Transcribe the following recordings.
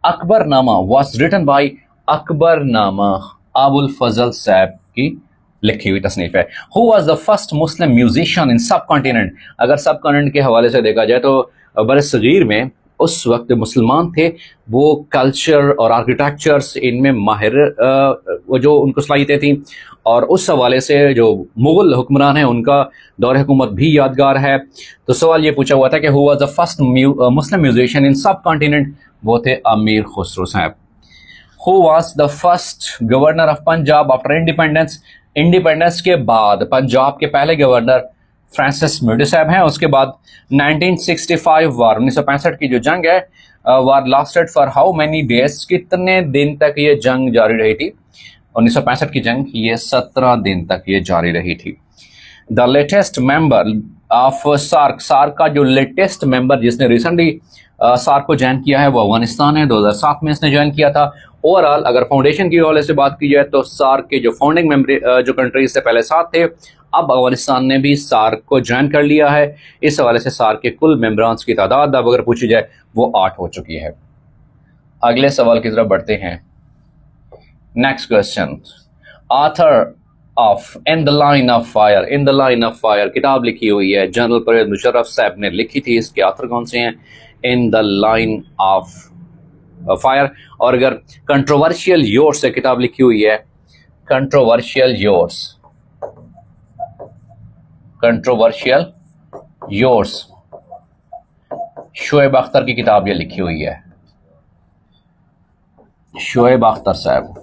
Akbarnama was written by Akbarnama Abul Fazal साहब की लिखी हुई तसनीफ है। Who was the first Muslim musician in subcontinent. अगर सब कॉन्टिनेंट के हवाले से देखा जाए तो बरसगीर में उस वक्त मुसलमान थे, वो कल्चर और आर्किटेक्चर्स इनमें माहिर वो जो उनको सलाहियतें थी, और उस हवाले से जो मुगल हुक्मरान हैं उनका दौर हुकूमत भी यादगार है। तो सवाल ये पूछा हुआ था कि who was the first Muslim musician in subcontinent, वो थे अमीर खुसरो साहब। Who was the first governor of Punjab after independence. Independence के बाद पंजाब के पहले गवर्नर फ्रांसिस म्यूडी साहब हैं। उसके बाद 1965 वार 1965 की जो जंग है, war lasted for how many days, कितने दिन तक ये जंग जारी रही थी। 1965 की जंग ये 17 दिन तक ये जारी रही थी। The latest member of SAARC, SAARC का जो लेटेस्ट मेंबर जिसने रिसेंटली सार्क को ज्वाइन किया है वो अफगानिस्तान है। 2007 में इसने ज्वाइन किया था। ओवरऑल अगर फाउंडेशन की हवाले से बात की जाए तो सार्क के जो फाउंडिंग मेंबर जो कंट्रीज से पहले 7 थे, अब अफगानिस्तान ने भी सार्क को ज्वाइन कर लिया है। इस हवाले से सार्क के कुल मेंबरान्स की तादाद अब अगर पूछी जाए वो 8 हो चुकी है। अगले सवाल की तरफ बढ़ते हैं। Next question, author of in the line of fire. In the line of fire किताब लिखी हुई है, जनरल परवेज मुशर्रफ साहब ने लिखी थी। इसके ऑथर कौन से हैं? In the line of fire. और अगर कंट्रोवर्शियल योर्स से किताब लिखी हुई है, controversial yours, controversial yours, Shoaib Akhtar की किताब ये लिखी हुई है। शोएब अख्तर साहब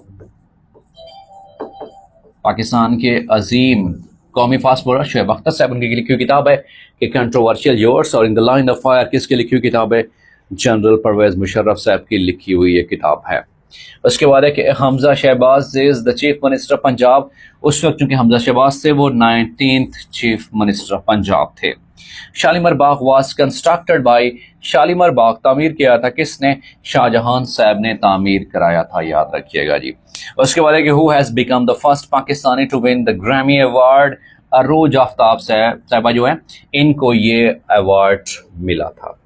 पाकिस्तान के अजीम कौमी फास्ट बॉलर शोएब अख्तर साहब उनकी लिखी हुई किताब है कि कंट्रोवर्शियल योर्स। और in the line of fire किसकी लिखी हुई किताब है? जनरल परवेज मुशर्रफ साहब की लिखी हुई ये किताब है। उसके बाद है कि Hamza Shahbaz is the chief minister Punjab. उस वक्त चूंकि हमजा शहबाज थे वो 19th चीफ मिनिस्टर पंजाब थे। शालीमार बाग वाज कंस्ट्रक्टेड बाय, शालीमार बाग तामीर किया था किसने? शाहजहां साहब ने तामीर कराया था, याद रखिएगा जी। उसके बाद है कि who has become the first Pakistani to win the Grammy award. Arooj Aftab साहबा जो है इनको ये अवार्ड मिला था।